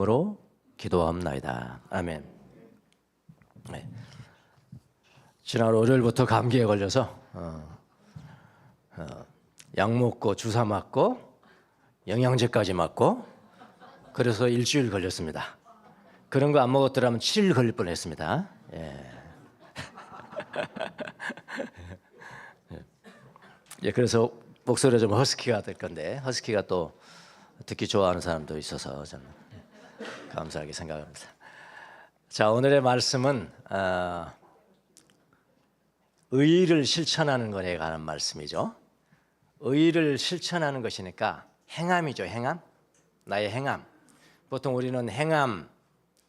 으로 기도합나이다. 아멘. 네. 지난 월요일부터 감기에 걸려서 약 먹고 주사 맞고 영양제까지 맞고 그래서 일주일 걸렸습니다. 그런 거 안 먹었더라면 7일 걸릴 뻔했습니다. 예. 예, 그래서 목소리가 좀 허스키가 될 건데 허스키가 또 듣기 좋아하는 사람도 있어서 저는 감사하게 생각합니다. 자, 오늘의 말씀은 의의를 실천하는 것에 관한 말씀이죠. 의의를 실천하는 것이니까 행함이죠. 행함, 나의 행함. 보통 우리는 행함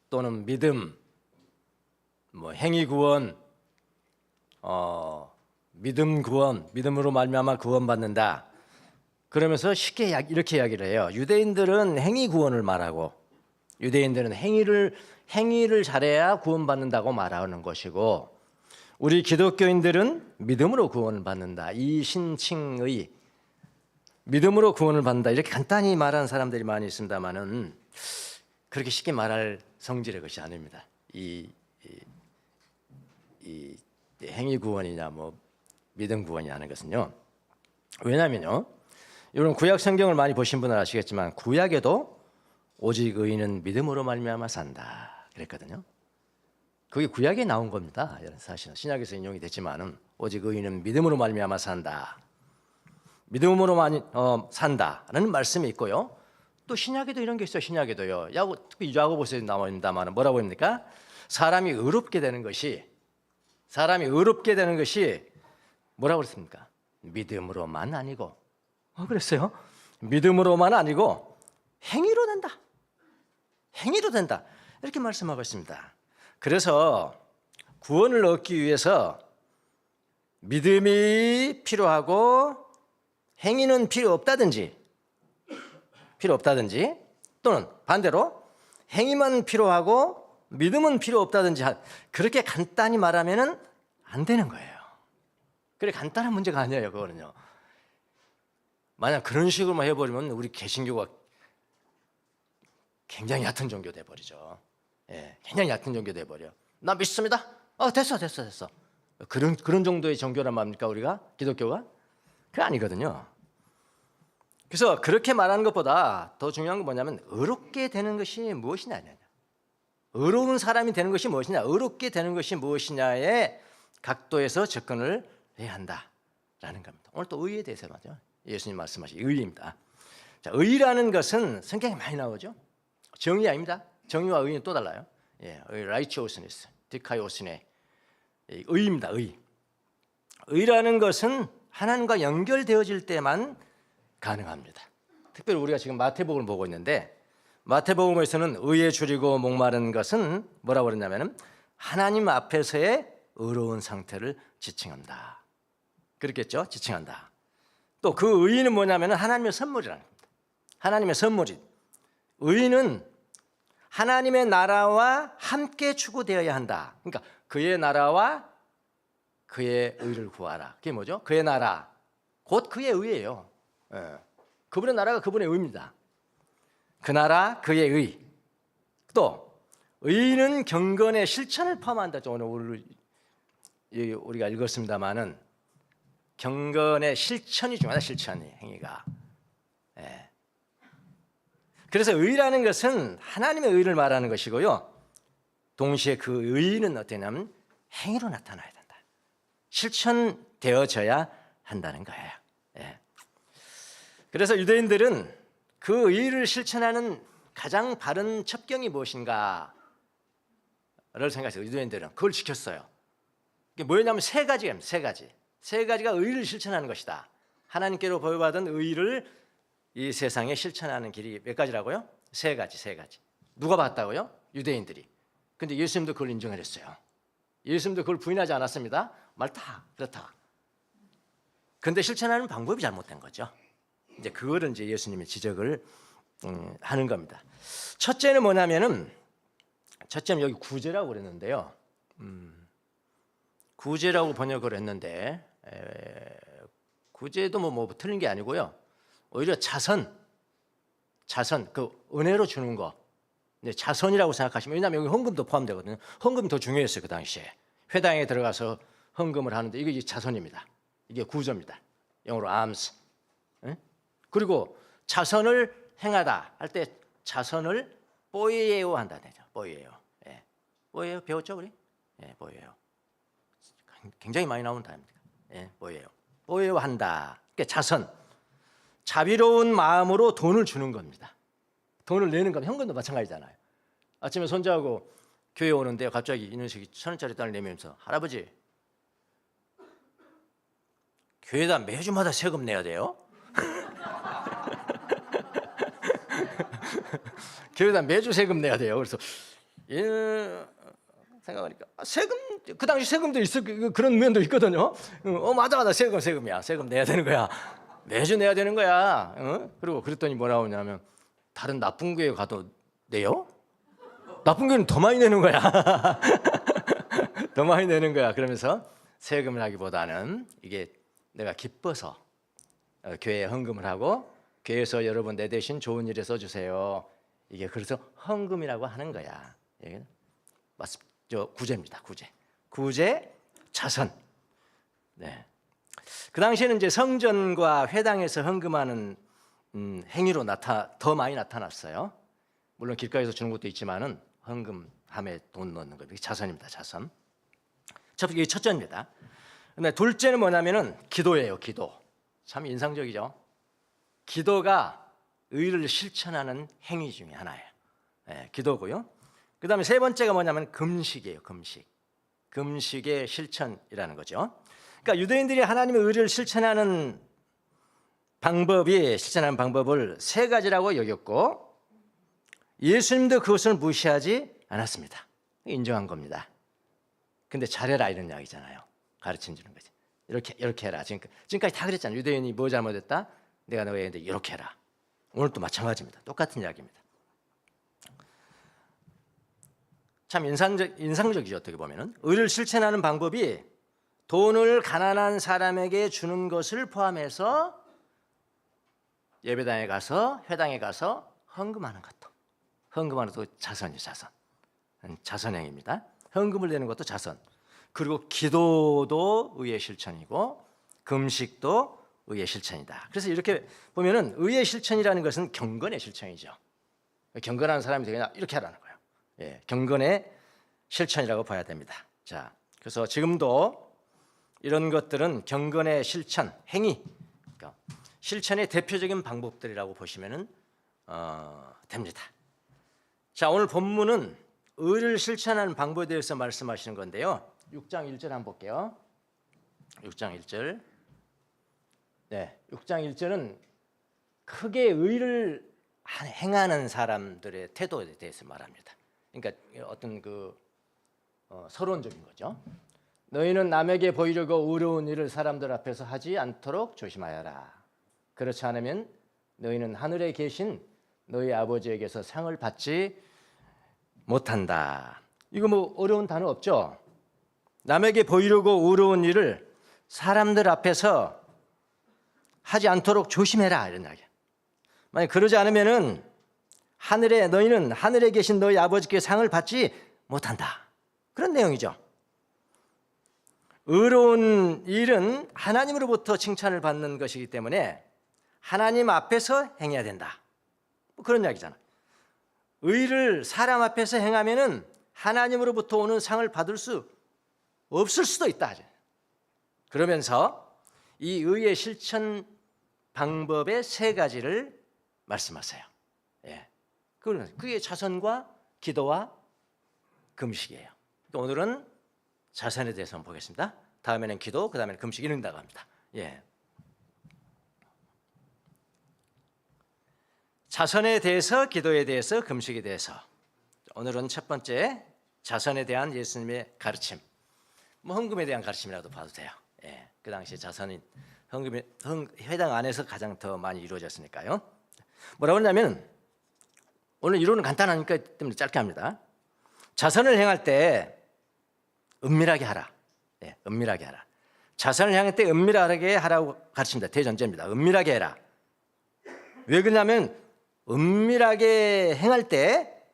또는 믿음, 뭐 행위 구원, 믿음 구원, 믿음으로 말미암아 구원받는다. 그러면서 쉽게 이렇게 이야기를 해요. 유대인들은 행위 구원을 말하고 유대인들은 행위를 잘해야 구원받는다고 말하는 것이고 우리 기독교인들은 믿음으로 구원을 받는다. 이 신칭의 믿음으로 구원을 받는다. 이렇게 간단히 말하는 사람들이 많이 있습니다만은 그렇게 쉽게 말할 성질의 것이 아닙니다. 이 행위 구원이냐 뭐 믿음 구원이냐 하는 것은요. 왜냐면요. 이런 구약 성경을 많이 보신 분은 아시겠지만 구약에도 오직 의인은 믿음으로 말미암아 산다 그랬거든요. 그게 구약에 나온 겁니다. 사실은 신약에서 인용이 됐지만은 오직 의인은 믿음으로 말미암아 산다. 믿음으로 산다라는 말씀이 있고요. 또 신약에도 이런 게 있어요. 신약에도요. 특히 야고보서에 나와 있습니다만은 뭐라고 합니까? 사람이 의롭게 되는 것이 뭐라고 그랬습니까? 믿음으로만 아니고 그랬어요. 믿음으로만 아니고 행위로 된다. 행위로 된다. 이렇게 말씀하고 있습니다. 그래서 구원을 얻기 위해서 믿음이 필요하고 행위는 필요 없다든지 또는 반대로 행위만 필요하고 믿음은 필요 없다든지 그렇게 간단히 말하면 안 되는 거예요. 그래 간단한 문제가 아니에요. 그거는요. 만약 그런 식으로만 해버리면 우리 개신교가 굉장히 얕은 종교 돼버리죠. 예, 굉장히 얕은 종교 돼버려. 나 믿습니다. 됐어. 그런 정도의 종교란 말입니까 우리가 기독교가? 그게 아니거든요. 그래서 그렇게 말하는 것보다 더 중요한 건 뭐냐면 의롭게 되는 것이 무엇이냐. 의로운 사람이 되는 것이 무엇이냐. 의롭게 되는 것이 무엇이냐의 각도에서 접근을 해야 한다라는 겁니다. 오늘 또 의에 대해서 말이죠. 예수님 말씀하신 의입니다. 자, 의라는 것은 성경에 많이 나오죠. 정의 아닙니다. 정의와 의는 또 달라요. 예, righteousness, 디카이오스네, 의입니다. 의라는 것은 하나님과 연결되어질 때만 가능합니다. 특별히 우리가 지금 마태복음을 보고 있는데 마태복음에서는 의에 줄이고 목마른 것은 뭐라고 그러냐면은 하나님 앞에서의 의로운 상태를 지칭한다. 그렇겠죠? 지칭한다. 또 그 의는 뭐냐면은 하나님의 선물이라는 겁니다. 하나님의 선물이. 의는 하나님의 나라와 함께 추구되어야 한다. 그러니까 그의 나라와 그의 의를 구하라. 그게 뭐죠? 그의 나라, 곧 그의 의예요. 예. 그분의 나라가 그분의 의입니다. 그 나라, 그의 의. 또 의는 경건의 실천을 포함한다. 오늘 우리가 읽었습니다마는 경건의 실천이 중요하다. 실천이 행위가. 예. 그래서 의라는 것은 하나님의 의를 말하는 것이고요. 동시에 그 의는 어떠냐면 행위로 나타나야 된다. 실천되어져야 한다는 거예요. 예. 그래서 유대인들은 그 의를 실천하는 가장 바른 첩경이 무엇인가를 생각해서 유대인들은 그걸 지켰어요. 이게 뭐였냐면 세 가지가 의를 실천하는 것이다. 하나님께로 보여받은 의를 이 세상에 실천하는 길이 몇 가지라고요? 세 가지. 누가 봤다고요? 유대인들이. 근데 예수님도 그걸 인정을 했어요. 예수님도 그걸 부인하지 않았습니다. 그렇다. 근데 실천하는 방법이 잘못된 거죠. 이제 그거를 이제 예수님이 지적을 하는 겁니다. 첫째는 뭐냐면은 여기 구제라고 그랬는데요. 구제라고 번역을 했는데 구제도 뭐 틀린 게 아니고요. 오히려 자선, 그 은혜로 주는 거, 네, 자선이라고 생각하시면, 왜냐하면 여기 헌금도 포함되거든요. 헌금이 더 중요했어요 그 당시에. 회당에 들어가서 헌금을 하는데 이게 자선입니다. 이게 구조입니다. 영어로 arms. 예? 그리고 자선을 행하다 할 때 자선을 보이에요 한다 되죠. 보이에요. 예. 보이에요 배웠죠 우리? 예, 보이에요. 굉장히 많이 나오는 단어입니다. 예, 보이에요. 보이에요 한다. 그러니까 자선. 자비로운 마음으로 돈을 주는 겁니다. 돈을 내는 건 현금도 마찬가지잖아요. 아침에 손자하고 교회 오는데 갑자기 이놈식이 1,000원짜리 돈을 내면서 할아버지 교회에다 매주마다 세금 내야 돼요? 교회에다 매주 세금 내야 돼요. 그래서 생각하니까 세금 그 당시 세금도 있어 그런 면도 있거든요. 맞아 세금이야. 세금 내야 되는 거야. 매주 내야 되는 거야. 그리고 그랬더니 뭐 나오냐면 다른 나쁜 교회 가도 내요? 나쁜 교회는 더 많이 내는 거야. 더 많이 내는 거야. 그러면서 세금을 하기보다는 이게 내가 기뻐서 교회에 헌금을 하고 교회에서 여러분 내 대신 좋은 일에 써주세요. 이게 그래서 헌금이라고 하는 거야. 이게 구제입니다. 구제 자선. 네. 그 당시에는 이제 성전과 회당에서 헌금하는 행위로 더 많이 나타났어요. 물론 길가에서 주는 것도 있지만은 헌금함에 돈 넣는 거, 이게 자선입니다. 자선. 이게 첫째입니다. 근데 둘째는 뭐냐면은 기도예요. 기도. 참 인상적이죠. 기도가 의를 실천하는 행위 중에 하나예요. 네, 기도고요. 그다음에 세 번째가 뭐냐면 금식이에요. 금식의 실천이라는 거죠. 그러니까 유대인들이 하나님의 의를 실천하는 방법을 세 가지라고 여겼고 예수님도 그것을 무시하지 않았습니다. 인정한 겁니다. 근데 잘해라 이런 이야기잖아요. 가르쳐 주는 거지. 이렇게 해라. 지금까지 다 그랬잖아요. 유대인이 뭐 잘못했다? 내가 너에게 했는데 이렇게 해라. 오늘도 마찬가지입니다. 똑같은 이야기입니다. 참 인상적이죠. 어떻게 보면은 의를 실천하는 방법이 돈을 가난한 사람에게 주는 것을 포함해서 예배당에 가서 회당에 가서 헌금하는 것도, 헌금하는 것도 자선행입니다. 헌금을 내는 것도 자선. 그리고 기도도 의의 실천이고 금식도 의의 실천이다. 그래서 이렇게 보면은 의의 실천이라는 것은 경건의 실천이죠. 경건한 사람이 되냐 이렇게 하라는 거예요. 예, 경건의 실천이라고 봐야 됩니다. 자, 그래서 지금도 이런 것들은 경건의 실천, 행위, 그러니까 실천의 대표적인 방법들이라고 보시면 됩니다. 자, 오늘 본문은 의를 실천하는 방법에 대해서 말씀하시는 건데요. 6장 1절 한번 볼게요. 6장 1절. 네, 6장 1절은 크게 의를 행하는 사람들의 태도에 대해서 말합니다. 그러니까 어떤 서론적인 거죠. 너희는 남에게 보이려고 의로운 일을 사람들 앞에서 하지 않도록 조심하여라. 그렇지 않으면 너희는 하늘에 계신 너희 아버지에게서 상을 받지 못한다. 이거 뭐 어려운 단어 없죠? 남에게 보이려고 의로운 일을 사람들 앞에서 하지 않도록 조심해라 이런 이야기야. 만약 그러지 않으면은 너희는 하늘에 계신 너희 아버지께 상을 받지 못한다. 그런 내용이죠. 의로운 일은 하나님으로부터 칭찬을 받는 것이기 때문에 하나님 앞에서 행해야 된다. 뭐 그런 이야기잖아. 의를 사람 앞에서 행하면은 하나님으로부터 오는 상을 받을 수 없을 수도 있다. 그러면서 이 의의 실천 방법의 세 가지를 말씀하세요. 예. 그게 자선과 기도와 금식이에요. 오늘은 자선에 대해서 한번 보겠습니다. 다음에는 기도, 그 다음에는 금식 이런 나갑니다. 예. 자선에 대해서, 기도에 대해서, 금식에 대해서. 오늘은 첫 번째 자선에 대한 예수님의 가르침. 뭐 헌금에 대한 가르침이라도 봐도 돼요. 예. 그 당시 자선인 회당 안에서 가장 더 많이 이루어졌으니까요. 뭐라고 하냐면 오늘 이론은 간단하니까 때문에 짧게 합니다. 자선을 행할 때 은밀하게 하라. 예, 은밀하게 하라. 자선을 향할 때 은밀하게 하라고 가르칩니다. 대전제입니다. 은밀하게 해라. 왜 그러냐면 은밀하게 행할 때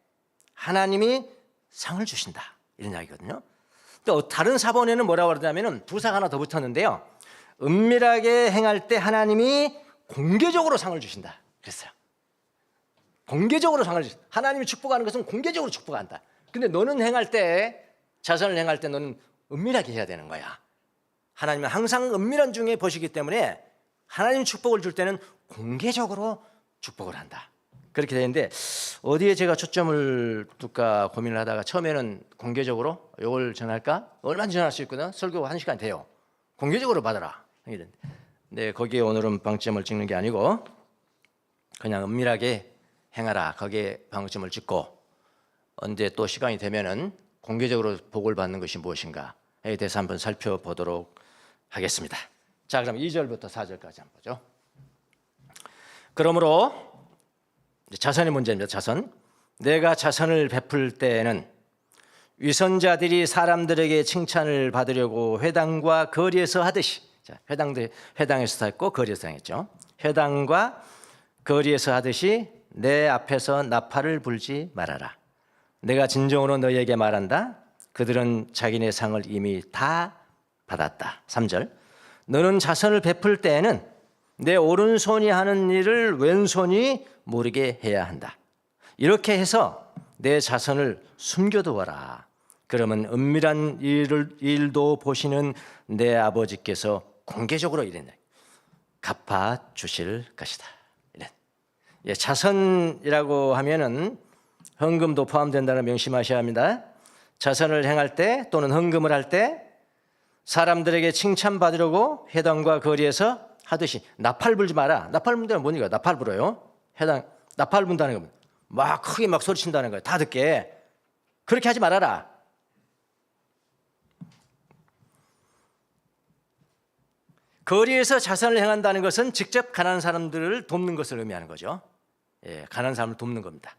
하나님이 상을 주신다, 이런 이야기거든요. 또 다른 사본에는 뭐라고 그러냐면은 부사가 하나 더 붙었는데요. 은밀하게 행할 때 하나님이 공개적으로 상을 주신다 그랬어요. 공개적으로 상을 주신다. 하나님이 축복하는 것은 공개적으로 축복한다. 근데 너는 행할 때, 자선을 행할 때 너는 은밀하게 해야 되는 거야. 하나님은 항상 은밀한 중에 보시기 때문에 하나님 축복을 줄 때는 공개적으로 축복을 한다. 그렇게 되는데 어디에 제가 초점을 둘까 고민을 하다가 처음에는 공개적으로 이걸 전할까? 얼마나 전할 수 있거든. 설교 1시간 돼요. 공개적으로 받아라. 네, 거기에 오늘은 방점을 찍는 게 아니고 그냥 은밀하게 행하라. 거기에 방점을 찍고 언제 또 시간이 되면은 공개적으로 복을 받는 것이 무엇인가에 대해서 한번 살펴보도록 하겠습니다. 자, 그럼 2절부터 4절까지 한번 보죠. 그러므로 자선의 문제입니다. 자선. 내가 자선을 베풀 때에는 위선자들이 사람들에게 칭찬을 받으려고 회당과 거리에서 하듯이, 자, 회당에서 했고 거리에서 했죠. 회당과 거리에서 하듯이 내 앞에서 나팔을 불지 말아라. 내가 진정으로 너희에게 말한다. 그들은 자기네 상을 이미 다 받았다. 3절. 너는 자선을 베풀 때에는 내 오른손이 하는 일을 왼손이 모르게 해야 한다. 이렇게 해서 내 자선을 숨겨두어라. 그러면 은밀한 일도 보시는 내 아버지께서 공개적으로 이랬네. 갚아 주실 것이다. 이래. 예, 자선이라고 하면은 헌금도 포함된다는 명심하셔야 합니다. 자선을 행할 때 또는 헌금을 할 때 사람들에게 칭찬받으려고 회당과 거리에서 하듯이 나팔 불지 마라. 나팔 분다는 뭐니까? 나팔 불어요. 나팔 분다는 건 막 크게 막 소리친다는 거예요. 다 듣게. 그렇게 하지 말아라. 거리에서 자선을 행한다는 것은 직접 가난한 사람들을 돕는 것을 의미하는 거죠. 예, 가난한 사람을 돕는 겁니다.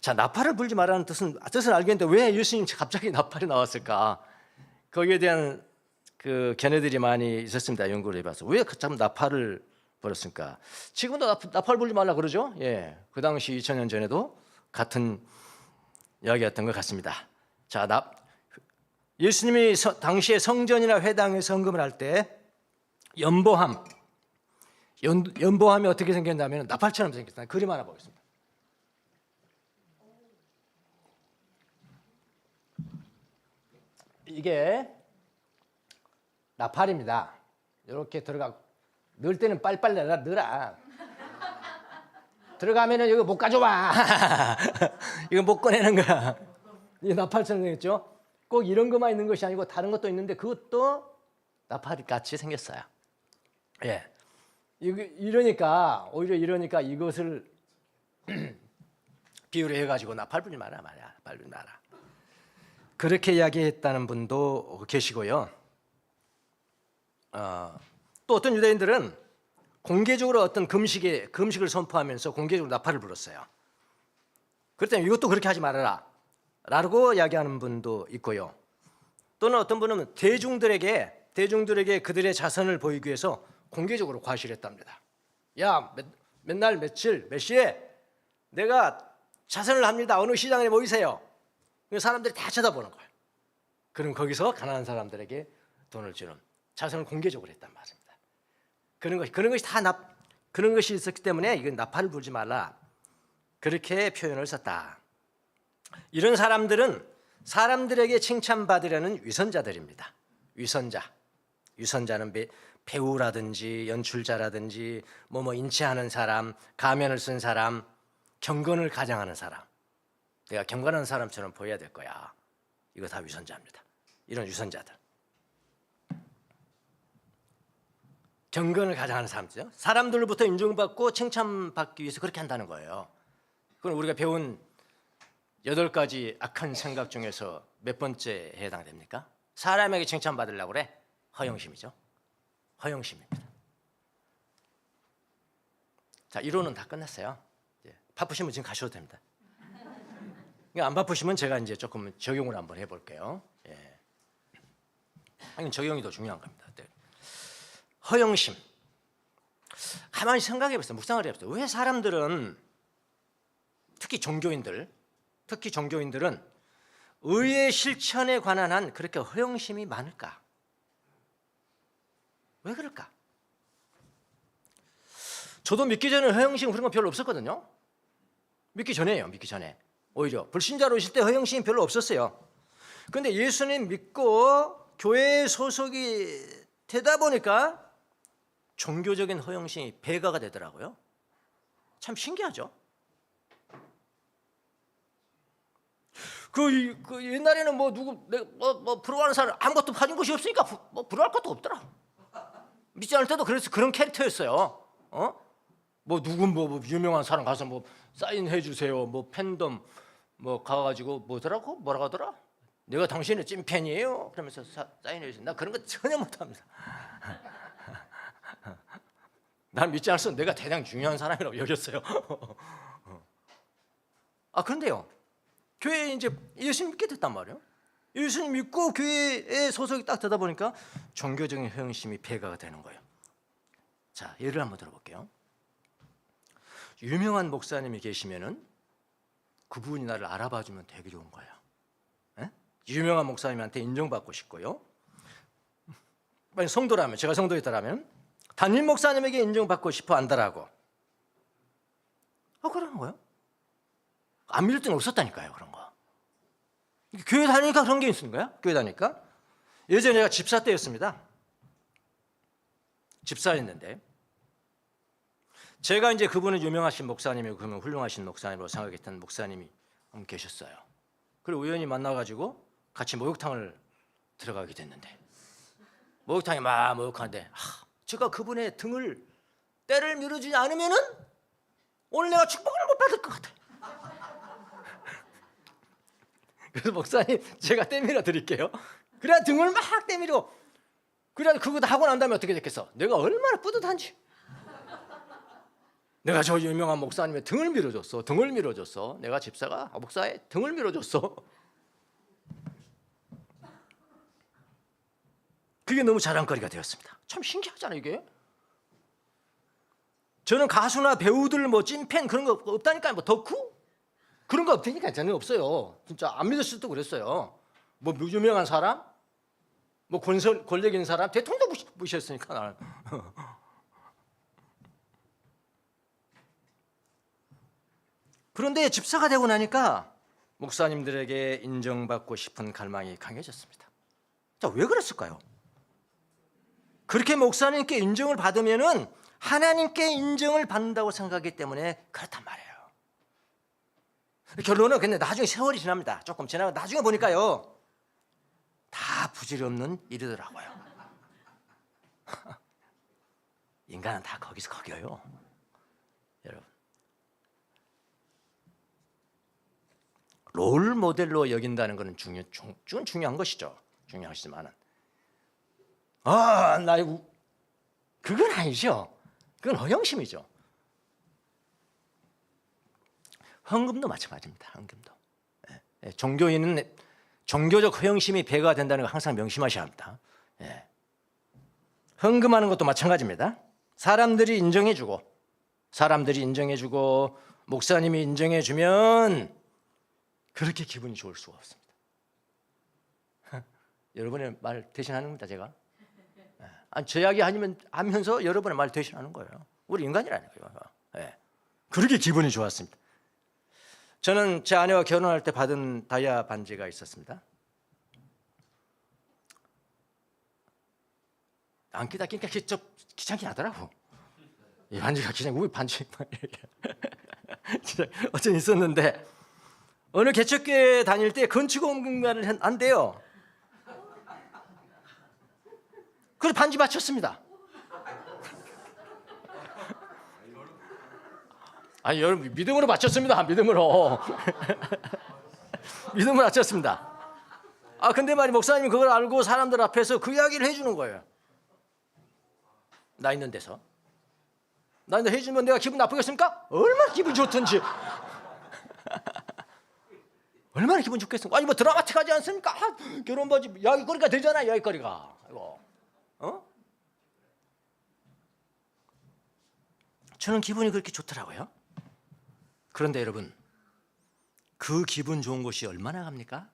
자, 나팔을 불지 말라는 뜻은 알겠는데 왜 예수님 갑자기 나팔이 나왔을까? 거기에 대한 그 견해들이 많이 있었습니다. 연구를 해봐서 왜 참 나팔을 불었을까? 지금도 나팔 불지 말라 그러죠. 예, 그 당시 2000년 전에도 같은 이야기였던 것 같습니다. 자, 예수님이 당시에 성전이나 회당에서 헌금을 할 때 연보함이 어떻게 생겼냐면 나팔처럼 생겼어요. 그림 하나 보겠습니다. 이게 나팔입니다. 이렇게 넣을 때는 빨리빨리 넣어라. 들어가면은 이거 못 가져와. 이거 못 꺼내는 거야. 이 나팔처럼 생겼죠. 꼭 이런 것만 있는 것이 아니고 다른 것도 있는데 그것도 나팔 같이 생겼어요. 예. 오히려 이러니까 이것을 비유를 해가지고 나팔 불지 마라 말이야. 나팔 불지 마라. 그렇게 이야기했다는 분도 계시고요. 또 어떤 유대인들은 공개적으로 어떤 금식을 선포하면서 공개적으로 나팔을 불었어요. 그렇다면 이것도 그렇게 하지 말아라 라고 이야기하는 분도 있고요. 또는 어떤 분은 대중들에게 그들의 자선을 보이기 위해서 공개적으로 과시를 했답니다. 야, 맨날 며칠 몇 시에 내가 자선을 합니다. 어느 시장에 모이세요. 사람들이 다 쳐다보는 거예요. 그럼 거기서 가난한 사람들에게 돈을 주는 자선을 공개적으로 했단 말입니다. 그런 것이 있었기 때문에 이건 나팔을 불지 말라 그렇게 표현을 썼다. 이런 사람들은 사람들에게 칭찬받으려는 위선자들입니다. 위선자는 배우라든지 연출자라든지 인치하는 사람, 가면을 쓴 사람, 경건을 가장하는 사람. 내가 경건한 사람처럼 보여야 될 거야. 이거 다 위선자입니다. 이런 위선자들. 경건을 가장하는 사람들이죠. 사람들로부터 인정받고 칭찬받기 위해서 그렇게 한다는 거예요. 그럼 우리가 배운 8가지 악한 생각 중에서 몇 번째에 해당됩니까? 사람에게 칭찬받으려고 그래? 허영심이죠. 허영심입니다. 자, 이론은 다 끝났어요. 바쁘시면 지금 가셔도 됩니다. 안 바쁘시면 제가 이제 조금 적용을 한번 해볼게요. 적용이 더 중요한 겁니다. 허영심. 가만히 생각해보세요. 묵상을 해보세요. 왜 사람들은 특히 종교인들 특히 종교인들은 의의 실천에 관한 한 그렇게 허영심이 많을까? 왜 그럴까? 저도 믿기 전에 허영심 그런 거 별로 없었거든요. 믿기 전에요. 믿기 전에. 오히려 불신자로 있을 때 허영심이 별로 없었어요. 그런데 예수님 믿고 교회에 소속이 되다 보니까 종교적인 허영심이 배가가 되더라고요. 참 신기하죠. 그 옛날에는 뭐 누구 뭐 부러워하는 사람 아무것도 가진 것이 없으니까 뭐 부러워할 것도 없더라. 믿지 않을 때도 그래서 그런 캐릭터였어요. 뭐 누구 뭐 유명한 사람 가서 뭐 사인해 주세요. 뭐 팬덤 뭐 가가지고 뭐라고 하더라? 내가 당신의 찐팬이에요. 그러면서 사인해 주세요. 나 그런 거 전혀 못합니다. 난 믿지 않았어. 내가 대단히 중요한 사람이라고 여겼어요. 그런데요. 교회에 이제 예수님 믿게 됐단 말이에요. 예수님 믿고 교회에 소속이 딱 되다 보니까 종교적인 허영심이 배가가 되는 거예요. 자, 예를 한번 들어볼게요. 유명한 목사님이 계시면은 그분이 나를 알아봐주면 되게 좋은 거예요. 에? 유명한 목사님한테 인정받고 싶고요. 만약 성도라면, 제가 성도였다라면 담임 목사님에게 인정받고 싶어 한다라고. 그러는 거예요. 안 믿을 때는 없었다니까요, 그런 거. 교회 다니니까 그런 게 있는 거야. 교회 다니니까. 예전에 제가 집사 때였습니다. 집사였는데 제가 이제 그분은 유명하신 목사님이고 그러면 훌륭하신 목사님으로 생각했던 목사님이 한 분 계셨어요. 그리고 우연히 만나가지고 같이 목욕탕을 들어가게 됐는데 목욕탕에 막 목욕하는데 제가 그분의 등을 때를 밀어주지 않으면은 오늘 내가 축복을 못 받을 것 같아요. 그래서 목사님 제가 떼밀어 드릴게요. 그래야 등을 막 떼밀어. 그래야 그거 다 하고 난 다음에 어떻게 됐겠어? 내가 얼마나 뿌듯한지. 내가 저 유명한 목사님의 등을 밀어줬어. 내가 집사가 목사의 등을 밀어줬어. 그게 너무 자랑거리가 되었습니다. 참 신기하잖아요, 이게. 저는 가수나 배우들 뭐 찐팬 그런 거 없다니까요. 뭐 덕후 그런 거 없다니까 전혀 없어요. 진짜 안 믿었을 때도 그랬어요. 뭐 유명한 사람, 뭐 권력 있는 사람, 대통령도 무시했으니까 나는. 그런데 집사가 되고 나니까 목사님들에게 인정받고 싶은 갈망이 강해졌습니다. 자, 왜 그랬을까요? 그렇게 목사님께 인정을 받으면은 하나님께 인정을 받는다고 생각하기 때문에 그렇단 말이에요. 결론은 근데 나중에 세월이 지납니다. 조금 지나고 나중에 보니까요. 다 부질없는 일이더라고요. 인간은 다 거기서 거겨요. 여러분. 롤 모델로 여긴다는 것은 중요한 것이죠. 중요하지만은 그건 아니죠. 그건 허영심이죠. 헌금도 마찬가지입니다. 헌금도. 종교인은 종교적 허영심이 배가 된다는 걸 항상 명심하셔야 합니다. 헌금하는 것도 마찬가지입니다. 사람들이 인정해주고 목사님이 인정해주면 그렇게 기분이 좋을 수가 없습니다. 여러분의 말 대신하는 겁니다. 제가 제 이야기 하면서 여러분의 말 대신하는 거예요. 우리 인간이라는 거예요. 그렇게 기분이 좋았습니다. 저는 제 아내와 결혼할 때 받은 다이아 반지가 있었습니다. 안 끼다 끼니까 귀찮긴 하더라고. 이 반지가 왜 반지 어쨌든 있었는데 어느 개척교회 다닐 때 건축공간을 한대요. 그래서 반지 맞췄습니다. 아니 여러분 믿음으로 맞췄습니다. 믿음으로 맞췄습니다. 근데 말이 목사님이 그걸 알고 사람들 앞에서 그 이야기를 해주는 거예요. 나 있는 데서 해주면 내가 기분 나쁘겠습니까? 얼마나 기분 좋던지. 얼마나 기분 좋겠습니까? 아니 뭐 드라마틱하지 않습니까? 결혼 반지 이야기거리가 되잖아. 이야기거리가 이거. 저는 기분이 그렇게 좋더라고요. 그런데 여러분 그 기분 좋은 곳이 얼마나 갑니까?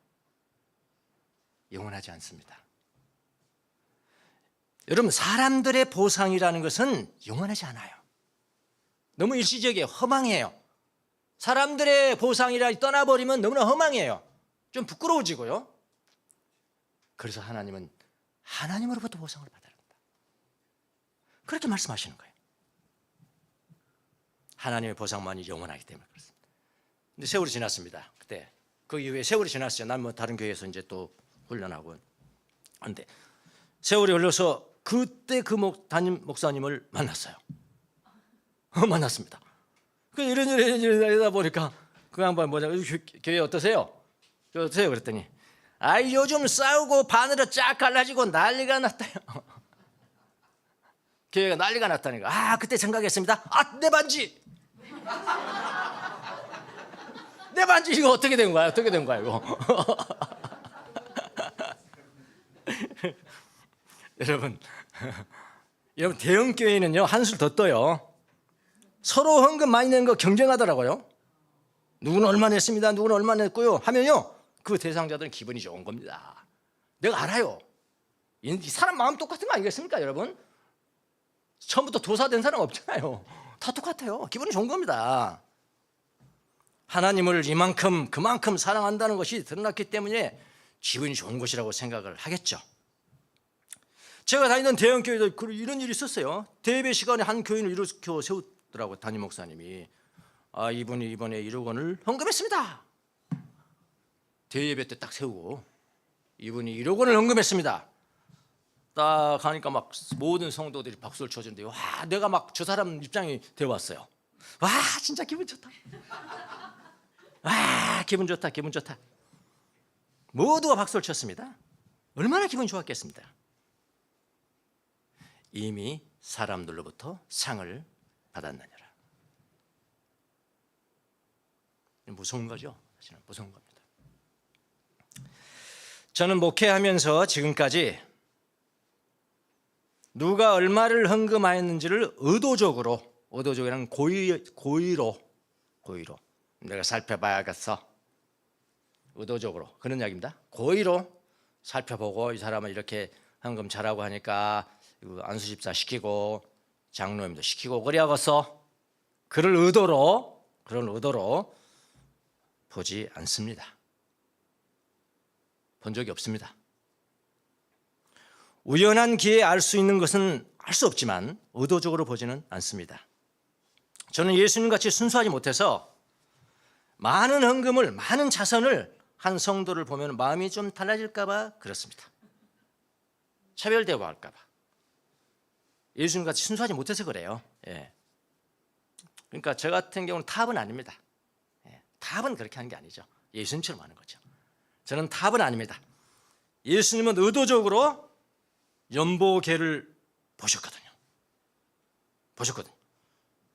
영원하지 않습니다. 여러분, 사람들의 보상이라는 것은 영원하지 않아요. 너무 일시적이에요. 허망해요. 사람들의 보상이라 떠나버리면 너무나 허망해요. 좀 부끄러워지고요. 그래서 하나님은 하나님으로부터 보상을 받아야 한다. 그렇게 말씀하시는 거예요. 하나님의 보상만이 영원하기 때문에 그렇습니다. 근데 세월이 지났습니다. 그때 그 이후에 세월이 지났어요. 난 뭐 다른 교회에서 이제 또 훈련하고. 그런데 세월이 흘러서 그때 그 담임 목사님을 만났어요. 만났습니다. 그 이러다 보니까 그 양반 뭐냐, 교회 어떠세요? 어떠세요? 그랬더니 요즘 싸우고 반으로 쫙 갈라지고 난리가 났다요. 교회가 난리가 났다니까. 그때 생각했습니다. 내 반지. 내 반지 이거 어떻게 된 거야? 어떻게 된 거야 이거? 여러분 대형 교회는요 한술 더 떠요. 서로 헌금 많이 내는 거 경쟁하더라고요. 누구는 얼마 냈습니다. 누구는 얼마 냈고요 하면요 그 대상자들은 기분이 좋은 겁니다. 내가 알아요. 이 사람 마음 똑같은 거 아니겠습니까, 여러분? 처음부터 도사된 사람 없잖아요. 다 똑같아요. 기분이 좋은 겁니다. 하나님을 그만큼 사랑한다는 것이 드러났기 때문에 기분이 좋은 것이라고 생각을 하겠죠. 제가 다니던 대형 교회도 이런 일이 있었어요. 대예배 시간에 한 교인을 일으켜 세우더라고요. 담임 목사님이 이분이 이번에 1억 원을 헌금했습니다. 대예배 때 딱 세우고 이분이 1억 원을 헌금했습니다. 딱 가니까 막 모든 성도들이 박수를 쳐주는데 내가 막 저 사람 입장이 되어왔어요. 진짜 기분 좋다. 기분 좋다. 기분 좋다. 모두가 박수를 쳤습니다. 얼마나 기분이 좋았겠습니다. 이미 사람들로부터 상을 받았느니라. 무서운 거죠. 사실은 무서운 겁니다. 저는 목회하면서 지금까지 누가 얼마를 헌금하였는지를 의도적으로는 고의로 내가 살펴봐야겠어. 의도적으로 그런 이야기입니다. 고의로 살펴보고 이 사람은 이렇게 헌금 잘하고 하니까 안수집사 시키고 장로님도 시키고 그래야겠어. 그런 의도로 보지 않습니다. 본 적이 없습니다. 우연한 기회에 알 수 있는 것은 알 수 없지만 의도적으로 보지는 않습니다. 저는 예수님같이 순수하지 못해서 많은 헌금을, 많은 자선을 한 성도를 보면 마음이 좀 달라질까 봐 그렇습니다. 차별되고 할까 봐. 예수님같이 순수하지 못해서 그래요. 그러니까 저 같은 경우는 탑은 아닙니다. 탑은 그렇게 하는 게 아니죠. 예수님처럼 하는 거죠. 저는 탑은 아닙니다. 예수님은 의도적으로 연보계를 보셨거든요.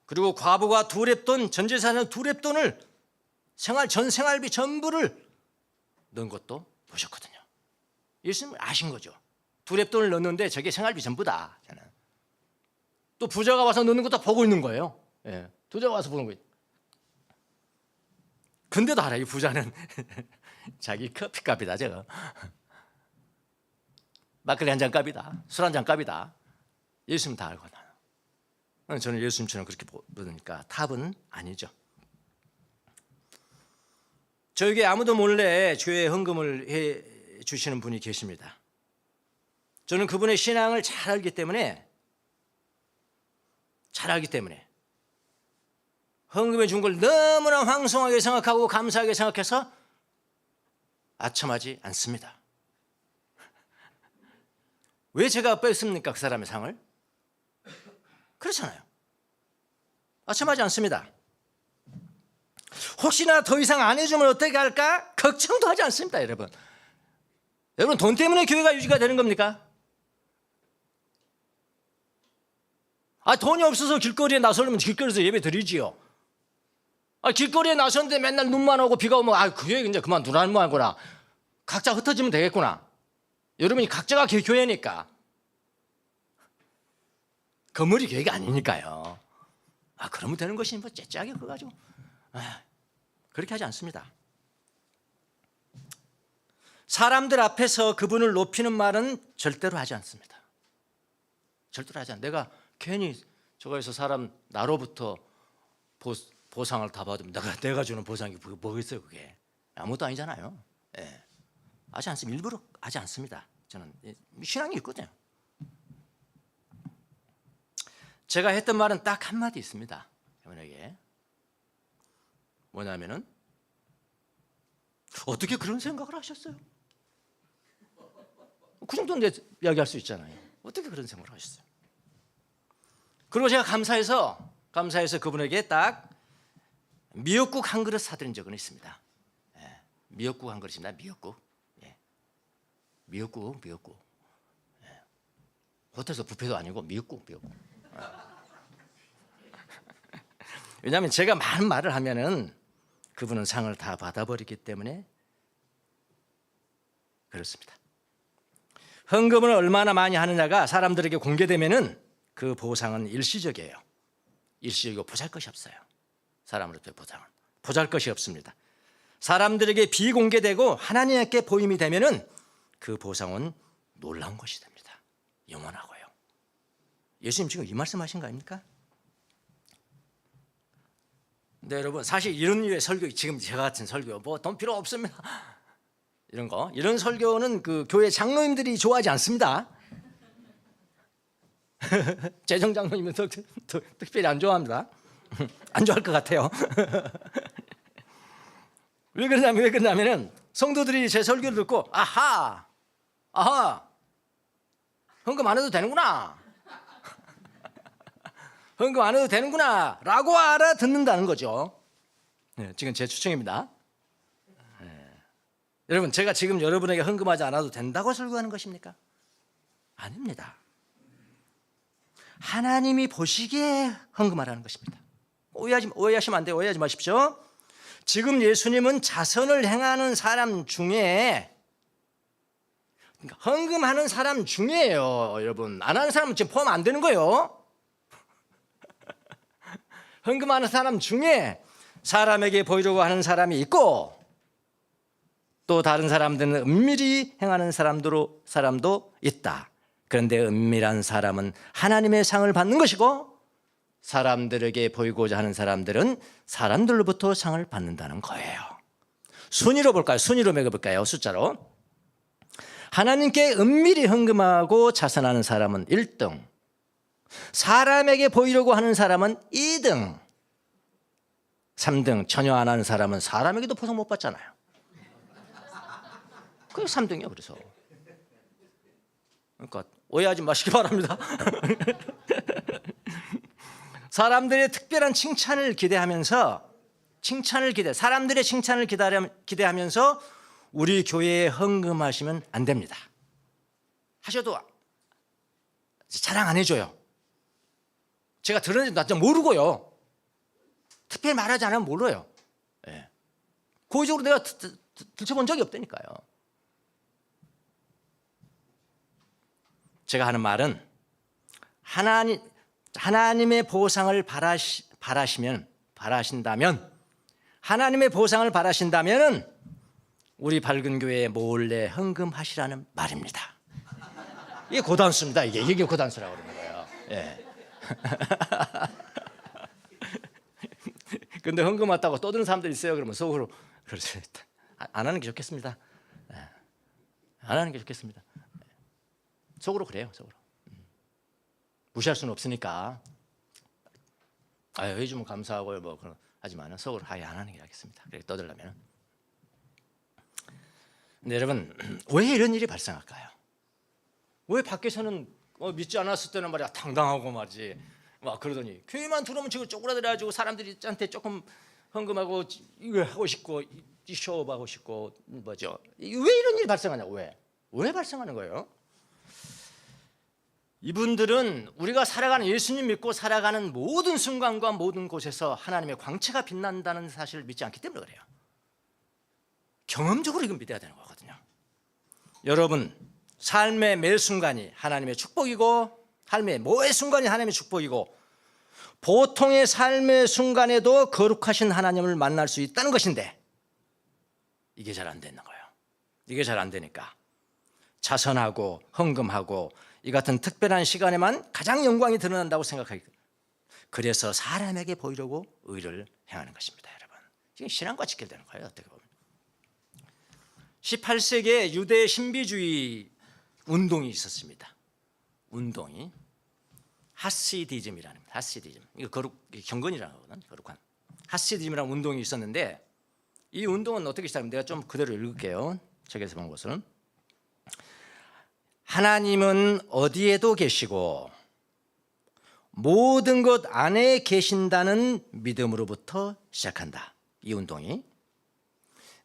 그리고 과부가 두 렙돈, 전 재산의 두 렙돈을 전 생활비 전부를 넣은 것도 보셨거든요. 예수님은 아신 거죠. 두 렙돈을 넣었는데 저게 생활비 전부다. 저는. 또 부자가 와서 넣는 것도 보고 있는 거예요. 부자가 와서 보는 거예요. 근데도 알아요. 이 부자는 자기 커피값이다. 저거. 막걸리 한 잔 값이다. 술 한 잔 값이다. 예수님 다 알고 나요. 저는 예수님처럼 그렇게 보니까 탑은 아니죠. 저에게 아무도 몰래 교회에 헌금을 해 주시는 분이 계십니다. 저는 그분의 신앙을 잘 알기 때문에 헌금해 준 걸 너무나 황송하게 생각하고 감사하게 생각해서 아첨하지 않습니다. 왜 제가 뺐습니까? 그 사람의 상을? 그렇잖아요. 아첨하지 않습니다. 혹시나 더 이상 안 해주면 어떻게 할까? 걱정도 하지 않습니다. 여러분 돈 때문에 교회가 유지가 되는 겁니까? 돈이 없어서 길거리에 나서려면 길거리에서 예배 드리지요. 길거리에 나섰는데 맨날 눈만 오고 비가 오면 그 교회 이제 그만두라는 거구나. 각자 흩어지면 되겠구나. 여러분이 각자가 교회니까. 건물이 교회가 아니니까요. 그러면 되는 것이 째째하게 그거 가지고. 그렇게 하지 않습니다. 사람들 앞에서 그분을 높이는 말은 절대로 하지 않습니다. 절대로 하지 않아요. 내가 괜히 저거에서 사람 나로부터 보상을 다 받으면 내가 주는 보상이 뭐겠어요? 그게 아무것도 아니잖아요. 예. 하지 않습니다. 일부러 하지 않습니다. 저는 신앙이 있거든요. 제가 했던 말은 딱 한마디 있습니다. 여러분에게 뭐냐면은 어떻게 그런 생각을 하셨어요? 그 정도는 이야기할 수 있잖아요. 어떻게 그런 생각을 하셨어요? 그리고 제가 감사해서 그분에게 딱 미역국 한 그릇 사드린 적은 있습니다. 예, 미역국 한 그릇입니다. 미역국. 예. 미역국. 예. 호텔에서 뷔페도 아니고 미역국. 왜냐하면 제가 많은 말을 하면은 그분은 상을 다 받아버리기 때문에 그렇습니다. 헌금을 얼마나 많이 하느냐가 사람들에게 공개되면은 그 보상은 일시적이에요. 일시적이고 보잘것이 없어요. 사람으로부터의 보상은 보잘것이 없습니다. 사람들에게 비공개되고 하나님께 보임이 되면은 그 보상은 놀라운 것이 됩니다. 영원하고요. 예수님 지금 이 말씀하신 거 아닙니까? 네, 여러분 사실 이런 류의 설교, 지금 제가 같은 설교 뭐 돈 필요 없습니다. 이런 설교는 그 교회 장로님들이 좋아하지 않습니다. 재정 장로님은 특별히 안 좋아합니다. 안 좋아할 것 같아요. 왜 그러냐면은 성도들이 제 설교를 듣고 아하, 헌금 안 해도 되는구나. 헌금 안 해도 되는구나 라고 알아듣는다는 거죠. 네, 지금 제 추측입니다. 네. 여러분 제가 지금 여러분에게 헌금하지 않아도 된다고 설교하는 것입니까? 아닙니다. 하나님이 보시기에 헌금하라는 것입니다. 오해하시면 안 돼요. 오해하지 마십시오. 지금 예수님은 자선을 행하는 사람 중에, 그러니까 헌금하는 사람 중에요. 여러분 안 하는 사람은 지금 포함 안 되는 거예요. 헌금하는 사람 중에 사람에게 보이려고 하는 사람이 있고 또 다른 사람들은 은밀히 행하는 사람도 있다. 그런데 은밀한 사람은 하나님의 상을 받는 것이고 사람들에게 보이고자 하는 사람들은 사람들로부터 상을 받는다는 거예요. 순위로 볼까요? 순위로 매겨볼까요? 숫자로. 하나님께 은밀히 헌금하고 자선하는 사람은 1등, 사람에게 보이려고 하는 사람은 2등, 3등 전혀 안 하는 사람은 사람에게도 보상 못 받잖아요. 그게 3등이에요. 그래서 그러니까 오해하지 마시기 바랍니다. 사람들의 특별한 칭찬을 기대하면서 사람들의 칭찬을 기대하면서 우리 교회에 헌금하시면 안 됩니다. 하셔도 자랑 안 해줘요. 제가 들었는지 나 모르고요. 특별히 말하지 않으면 몰라요. 네. 고의적으로 내가 들춰본 적이 없다니까요. 제가 하는 말은 하나님의 보상을 바라신다면 하나님의 보상을 바라신다면 우리 밝은 교회에 몰래 헌금하시라는 말입니다. 이게 고단수입니다. 이게 고단수라고 그러는 거예요. 예. 근데 헌금 왔다고 떠드는 사람들 있어요. 그러면 속으로 그렇죠. 안 하는 게 좋겠습니다. 안 하는 게 좋겠습니다. 속으로 그래요. 속으로. 무시할 수는 없으니까. 해주면 감사하고요. 뭐 하지만 속으로 안 하는 게 낫겠습니다. 그렇게 떠들려면. 근데 여러분 왜 이런 일이 발생할까요? 왜 밖에서는 믿지 않았을 때는 말이야 당당하고 말이지 막 그러더니 교회만 들어오면 지금 쪼그라들어가지고 사람들한테 조금 헌금하고 이거 하고 싶고 이 쇼업하고 싶고 뭐죠? 왜 이런 일이 발생하냐고. 왜 발생하는 거예요? 이분들은 우리가 살아가는 예수님 믿고 살아가는 모든 순간과 모든 곳에서 하나님의 광채가 빛난다는 사실을 믿지 않기 때문에 그래요. 경험적으로 이건 믿어야 되는 거거든요. 여러분 삶의 매 순간이 하나님의 축복이고 삶의 매 순간이 하나님의 축복이고 보통의 삶의 순간에도 거룩하신 하나님을 만날 수 있다는 것인데 이게 잘 안 되는 거예요. 이게 잘 안 되니까 자선하고 헌금하고 이 같은 특별한 시간에만 가장 영광이 드러난다고 생각하기. 그래서 사람에게 보이려고 의를 행하는 것입니다, 여러분. 이게 신앙과 직결되는 거예요, 어떻게 보면. 18세기에 유대 신비주의 운동이 있었습니다. 운동이 하시디즘이라는, 하시디즘. 이거 경건이라고 하거든, 거룩한. 하시디즘이라는 운동이 있었는데, 이 운동은 어떻게 시작합니까? 내가 좀 그대로 읽을게요. 책에서 본 것은. 하나님은 어디에도 계시고 모든 것 안에 계신다는 믿음으로부터 시작한다. 이 운동이.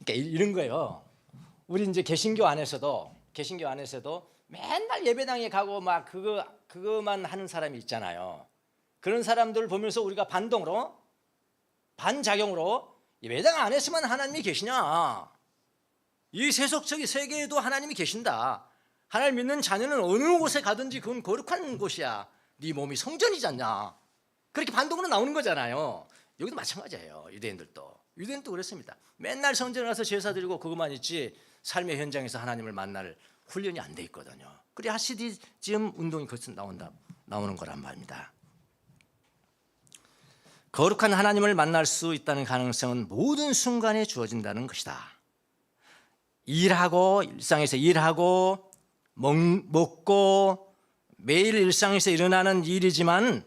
그러니까 이런 거예요. 우리 이제 개신교 안에서도 맨날 예배당에 가고 막 그거만 하는 사람이 있잖아요. 그런 사람들을 보면서 우리가 반동으로, 반작용으로 예배당 안에서만 하나님이 계시냐? 이 세속적인 세계에도 하나님이 계신다. 하나님 믿는 자녀는 어느 곳에 가든지 그건 거룩한 곳이야. 네 몸이 성전이잖냐. 그렇게 반동으로 나오는 거잖아요. 여기도 마찬가지예요. 유대인들도 그랬습니다. 맨날 성전에 가서 제사 드리고 그것만 있지 삶의 현장에서 하나님을 만날 훈련이 안 돼 있거든요. 그래 하시디즘 운동이 거기서 나오는 거란 말입니다. 거룩한 하나님을 만날 수 있다는 가능성은 모든 순간에 주어진다는 것이다. 일상에서 일하고 먹고 매일 일상에서 일어나는 일이지만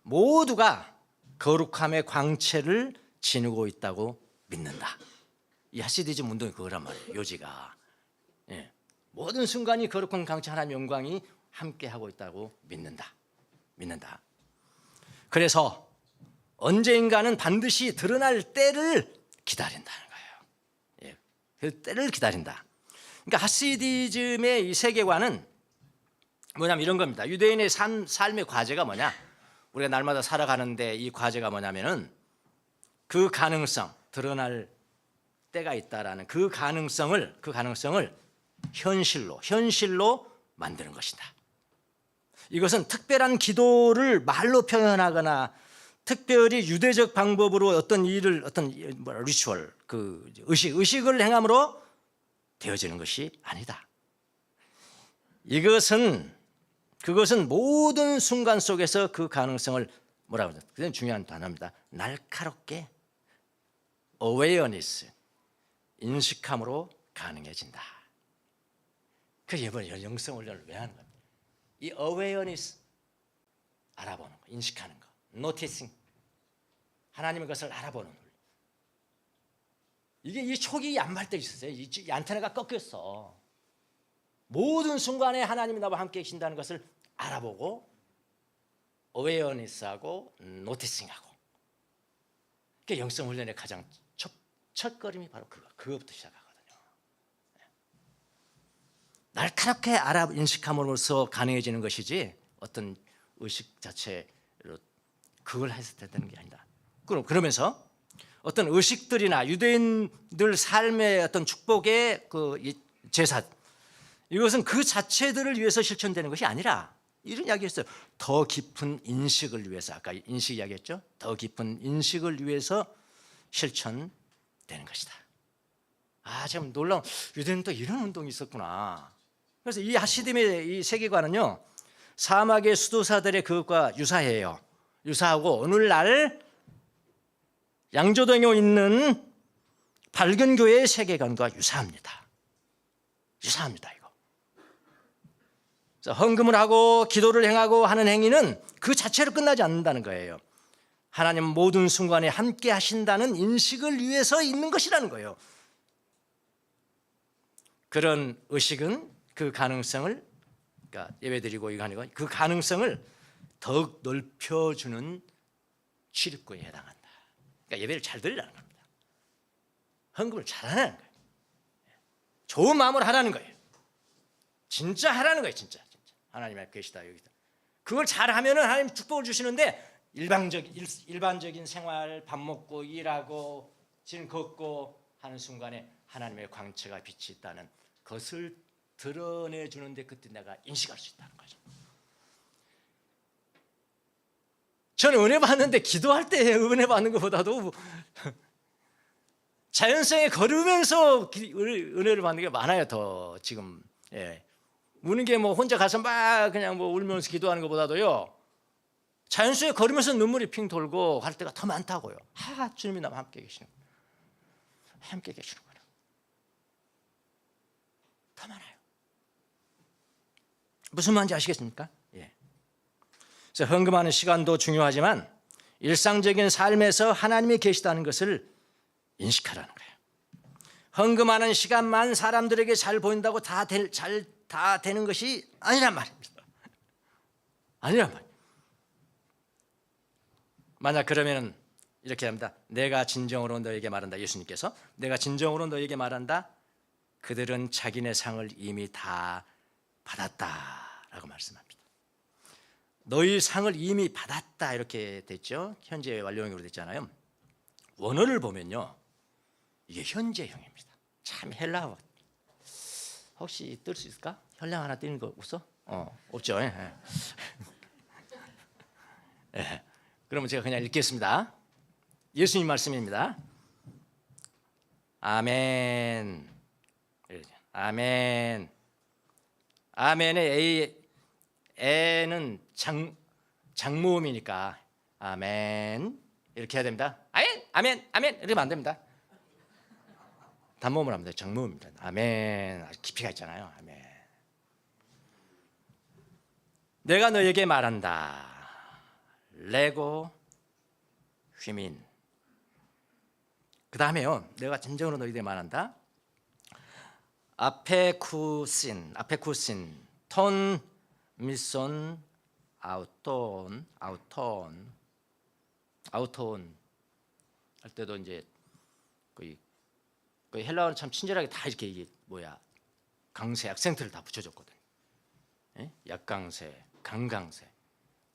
모두가 거룩함의 광채를 지니고 있다고 믿는다. 이 하시디즘 운동이 그거란 말이에요. 요지가. 모든 순간이 거룩한 광채 하나님의 영광이 함께하고 있다고 믿는다. 그래서 언젠가는 반드시 드러날 때를 기다린다는 거예요. 그 때를 기다린다. 그러니까 하시디즘의 이 세계관은 뭐냐면 이런 겁니다. 유대인의 삶의 과제가 뭐냐? 우리가 날마다 살아가는데 이 과제가 뭐냐면은 그 가능성, 드러날 때가 있다라는 그 가능성을 현실로 만드는 것이다. 이것은 특별한 기도를 말로 표현하거나 특별히 유대적 방법으로 어떤 일을 리추얼, 의식을 행함으로 되어지는 것이 아니다. 그것은 모든 순간 속에서 그 가능성을 뭐라고 하죠? 그건 중요한 단어입니다. 날카롭게 awareness, 인식함으로 가능해진다. 그래서 이번에 영성 훈련을 왜 하는 겁니까? 이 awareness, 알아보는 거, 인식하는 거, noticing, 하나님의 것을 알아보는 훈련. 이게 이 촉이 안 때 있었어요. 이 안테나가 꺾였어. 모든 순간에 하나님이 나와 함께 계신다는 것을 알아보고 awareness하고 noticing하고. 그게 영성 훈련의 가장 첫 걸음이 바로 그거부터 시작하거든요. 날카롭게 인식함으로써 가능해지는 것이지 어떤 의식 자체로 그걸 해서 되는 게 아니다. 그러면서 어떤 의식들이나 유대인들 삶의 어떤 축복의 제사, 이것은 그 자체들을 위해서 실천되는 것이 아니라 이런 이야기했어요. 더 깊은 인식을 위해서, 아까 인식 이야기했죠. 더 깊은 인식을 위해서 실천되는 것이다. 참 놀라운, 유대인도 이런 운동이 있었구나. 그래서 이 하시딤의 이 세계관은요, 사막의 수도사들의 그것과 유사하고 오늘날 양조동에 있는 발견교회의 세계관과 유사합니다. 이거. 그래서 헌금을 하고 기도를 행하고 하는 행위는 그 자체로 끝나지 않는다는 거예요. 하나님 모든 순간에 함께 하신다는 인식을 위해서 있는 것이라는 거예요. 그런 의식은 그 가능성을, 그러니까 예배드리고 이거 하는 거, 그 가능성을 더욱 넓혀주는 출입구에 해당한다. 그러니까 예배를 잘 드리라는 겁니다. 헌금을 잘하라는 거예요. 좋은 마음으로 하라는 거예요. 진짜 하라는 거예요. 진짜. 하나님 앞에 계시다 여기다. 그걸 잘하면은 하나님 축복을 주시는데 일반적인 생활, 밥 먹고 일하고 길 걷고 하는 순간에 하나님의 광채가 빛이 있다는 것을 드러내주는데 그때 내가 인식할 수 있다는 거죠. 저는 은혜 받는데 기도할 때 은혜 받는 것보다도 자연성에 걸으면서 은혜를 받는 게 많아요. 더 지금 우는 게 뭐 혼자 가서 막 그냥 뭐 울면서 기도하는 것보다도요, 자연 속에 걸으면서 눈물이 핑 돌고 할 때가 더 많다고요. 주님이 나와 함께 계시는 거예요. 함께 계시는 거예요. 더 많아요. 무슨 말인지 아시겠습니까? 그래서 헌금하는 시간도 중요하지만 일상적인 삶에서 하나님이 계시다는 것을 인식하라는 거예요. 헌금하는 시간만 사람들에게 잘 보인다고 다 되는 것이 아니란 말입니다. 아니란 말이에요. 만약 그러면 이렇게 합니다. 내가 진정으로 너에게 말한다. 예수님께서 내가 진정으로 너에게 말한다. 그들은 자기네 상을 이미 다 받았다라고 말씀합니다. 너희 상을 이미 받았다 이렇게 됐죠. 현재 완료형으로 됐잖아요. 원어를 보면요, 이게 현재형입니다. 참 헬라어. 혹시 뜰 수 있을까? 현랑 하나 띄는 거 없어? 없죠. 그러면 제가 그냥 읽겠습니다. 예수님 말씀입니다. 아멘. 아멘. 아멘의 에는 장모음이니까 아멘 이렇게 해야 됩니다. 아멘, 아멘, 아멘 이러면 안 됩니다. 단모음을 하면 돼요. 장모음입니다. 아멘. 깊이가 있잖아요. 아멘. 내가 너에게 말한다. 레고 휘민. 그 다음에요, 내가 진정으로 너희에게 말한다. 아페쿠신 톤 미손 아우톤 할 때도 이제 거의 헬라어는 참 친절하게 다 이렇게 이게 강세 악센트를 다 붙여줬거든요. 약강세, 강강세,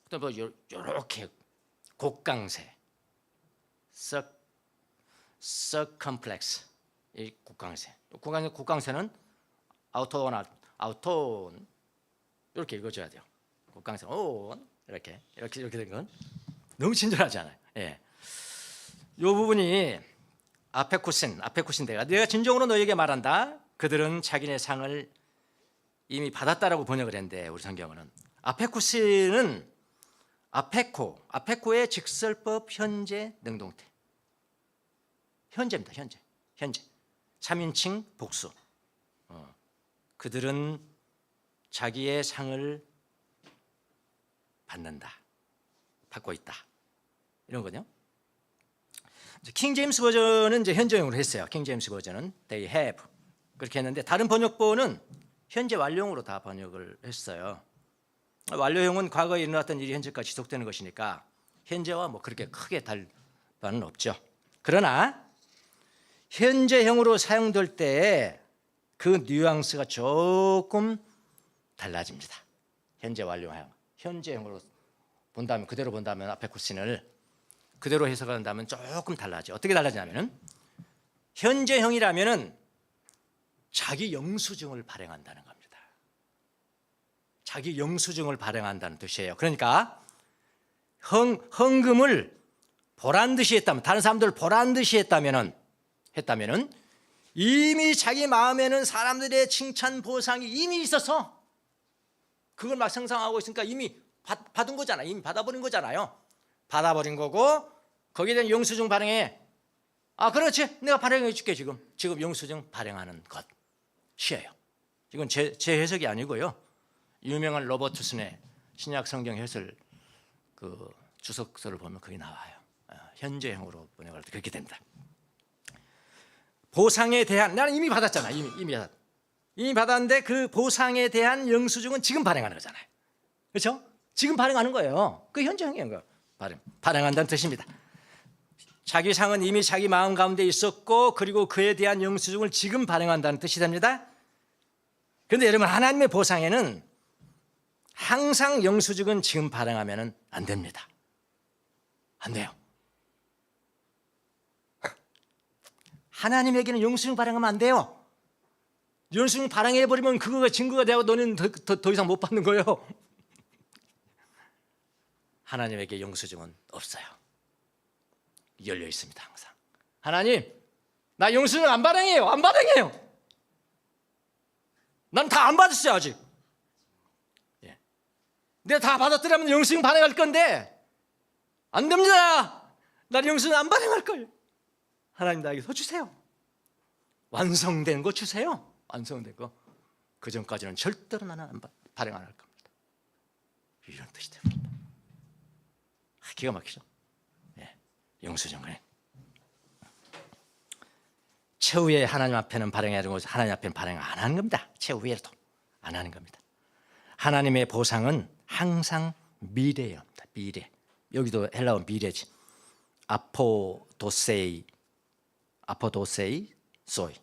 그다음에 뭐 이렇게 곡강세, 서컴플렉스, 이 곡강세. 곡강세는 아우톤 이렇게 읽어줘야 돼요. 곡강세 온 이렇게 된 건 너무 친절하잖아요. 이 부분이 아페쿠신 내가 진정으로 너에게 말한다. 그들은 자기네 상을 이미 받았다라고 번역을 했는데 우리 성경은 아페쿠신은 아페코의 직설법 현재 능동태. 현재입니다. 현재 3인칭 복수. 그들은 자기의 상을 받고 있다. 이런 거죠. 킹 제임스 버전은 이제 현재형으로 했어요. 킹 제임스 버전은 they have 그렇게 했는데 다른 번역본은 현재 완료형으로 다 번역을 했어요. 완료형은 과거에 일어났던 일이 현재까지 지속되는 것이니까 현재와 뭐 그렇게 크게 다를 바는 없죠. 그러나 현재형으로 사용될 때 그 뉘앙스가 조금 달라집니다. 현재 완료형, 현재형으로 본다면 그대로 본다면 아페쿠신을 그대로 해석한다면 조금 달라져. 어떻게 달라지냐면은 현재형이라면은 자기 영수증을 발행한다는 겁니다. 자기 영수증을 발행한다는 뜻이에요. 그러니까 헌금을 보란 듯이 했다면, 다른 사람들 보란 듯이 했다면은 이미 자기 마음에는 사람들의 칭찬 보상이 이미 있어서 그걸 막 상상하고 있으니까 이미 받은 거잖아요. 이미 받아버린 거잖아요. 받아버린 거고 거기에 대한 영수증 발행에 그렇지 내가 발행해 줄게. 지금 영수증 발행하는 것이에요. 이건 제 해석이 아니고요. 유명한 로버트슨의 신약 성경 해설 그 주석서를 보면 그게 나와요. 현재형으로 번역할 때 그렇게 됩니다. 보상에 대한 나는 이미 받았잖아. 이미 받았는데 그 보상에 대한 영수증은 지금 발행하는 거잖아요. 그렇죠? 지금 발행하는 거예요. 그 현재형이에요. 발행한다는 뜻입니다. 자기 상은 이미 자기 마음 가운데 있었고 그리고 그에 대한 영수증을 지금 발행한다는 뜻이 됩니다. 그런데 여러분, 하나님의 보상에는 항상 영수증은 지금 발행하면 안 됩니다. 안 돼요. 하나님에게는 영수증 발행하면 안 돼요. 영수증 발행해버리면 그거가 증거가 되고 너는 더 이상 못 받는 거예요. 하나님에게 영수증은 없어요. 열려 있습니다. 항상. 하나님, 나 영수증 안 발행해요. 안 발행해요. 난 다 안 받았어요 아직. 예. 내가 다 받았더라면 영수증 발행할 건데 안 됩니다. 나 영수증 안 발행할 거예요. 하나님 나에게 더 주세요. 완성된 거 주세요. 완성된 거. 그 전까지는 절대로 나는 발행 안 할 겁니다. 이런 뜻이 됩니다. 기가 막히죠. 예. 영수증 발행. 최후에 하나님 앞에는 발행하는 것이 하나님 앞에는 발행 안 하는 겁니다. 최후에도 안 하는 겁니다. 하나님의 보상은 항상 미래예요. 미래. 여기도 헬라어 미래지. 아포도세이 소이.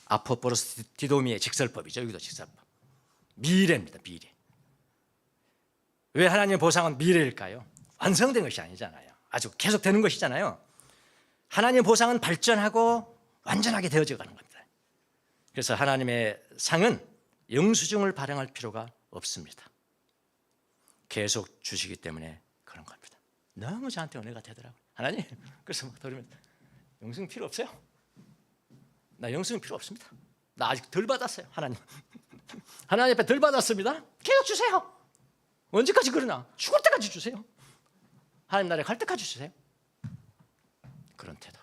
아포포로스 디도미의 직설법이죠. 여기도 직설법. 미래입니다. 미래. 왜 하나님의 보상은 미래일까요? 완성된 것이 아니잖아요. 아주 계속 되는 것이잖아요. 하나님의 보상은 발전하고 완전하게 되어져 가는 겁니다. 그래서 하나님의 상은 영수증을 발행할 필요가 없습니다. 계속 주시기 때문에 그런 겁니다. 너무 저한테 은혜가 되더라고요. 하나님, 그래서 막 들으면 영수증 필요 없어요. 나 영수증 필요 없습니다. 나 아직 덜 받았어요. 하나님. 하나님 앞에 덜 받았습니다. 계속 주세요. 언제까지 그러나? 죽을 때까지 주세요. 하나님 나라에 갈 때까지 주세요. 그런 태도.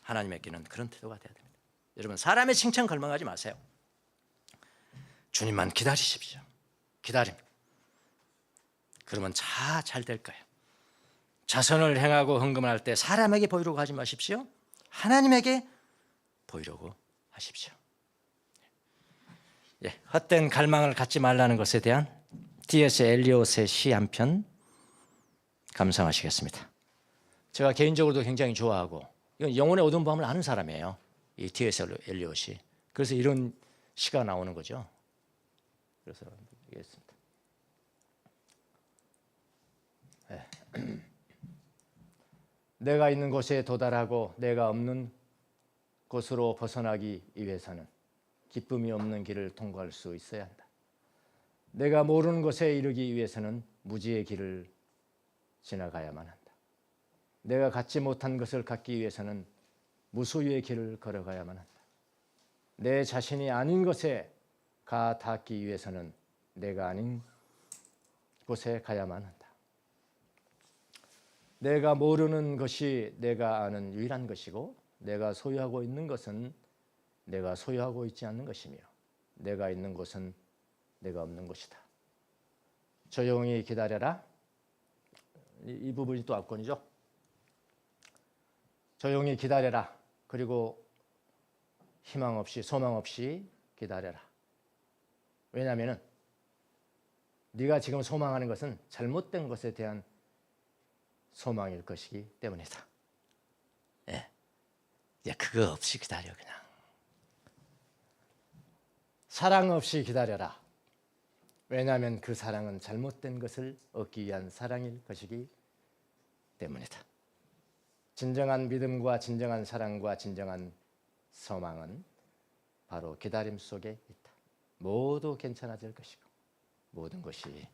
하나님에게는 그런 태도가 돼야 됩니다. 여러분, 사람의 칭찬 걸망하지 마세요. 주님만 기다리십시오. 기다림. 그러면 잘 될 거예요. 자선을 행하고 헌금을 할 때 사람에게 보이려고 하지 마십시오. 하나님에게 보이려고 하십시오. 예, 헛된 갈망을 갖지 말라는 것에 대한 T.S. 엘리엇의 시 한 편 감상하시겠습니다. 제가 개인적으로도 굉장히 좋아하고 이건 영혼의 어두운 밤을 아는 사람이에요. 이 T.S. 엘리엇이. 그래서 이런 시가 나오는 거죠. 그래서 읽겠습니다. 네. 내가 있는 곳에 도달하고 내가 없는 곳으로 벗어나기 위해서는 기쁨이 없는 길을 통과할 수 있어야 한다. 내가 모르는 곳에 이르기 위해서는 무지의 길을 지나가야만 한다. 내가 갖지 못한 것을 갖기 위해서는 무소유의 길을 걸어가야만 한다. 내 자신이 아닌 것에 가 닿기 위해서는 내가 아닌 곳에 가야만 한다. 내가 모르는 것이 내가 아는 유일한 것이고 내가 소유하고 있는 것은 내가 소유하고 있지 않는 것이며 내가 있는 곳은 내가 없는 것이다. 조용히 기다려라. 이 부분이 또 앞권이죠. 조용히 기다려라. 그리고 희망 없이 소망 없이 기다려라. 왜냐하면 네가 지금 소망하는 것은 잘못된 것에 대한 소망일 것이기 때문이다. 예, 그거 없이 기다려. 그냥 사랑 없이 기다려라. 왜냐하면 그 사랑은 잘못된 것을 얻기 위한 사랑일 것이기 때문이다. 진정한 믿음과 진정한 사랑과 진정한 소망은 바로 기다림 속에 있다. 모두 괜찮아질 것이고 모든 것이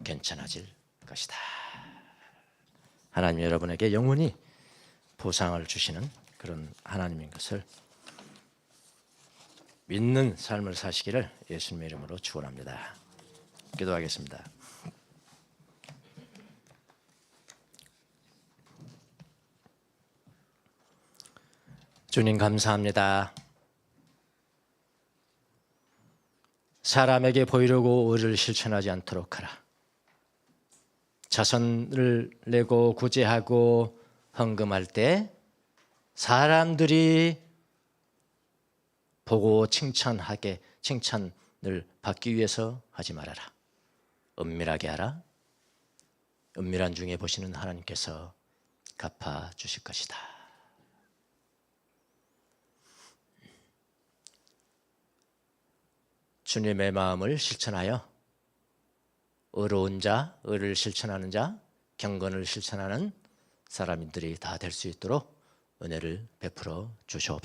괜찮아질 것이다. 하나님 여러분에게 영원히 보상을 주시는 그런 하나님인 것을 믿는 삶을 사시기를 예수님의 이름으로 축원합니다. 기도하겠습니다. 주님 감사합니다. 사람에게 보이려고 의를 실천하지 않도록 하라. 자선을 내고 구제하고 헌금할 때 사람들이 보고 칭찬을 받기 위해서 하지 말아라. 은밀하게 하라. 은밀한 중에 보시는 하나님께서 갚아 주실 것이다. 주님의 마음을 실천하여 의로운 자, 의를 실천하는 자, 경건을 실천하는 사람들이 다 될 수 있도록 은혜를 베풀어 주시옵소서.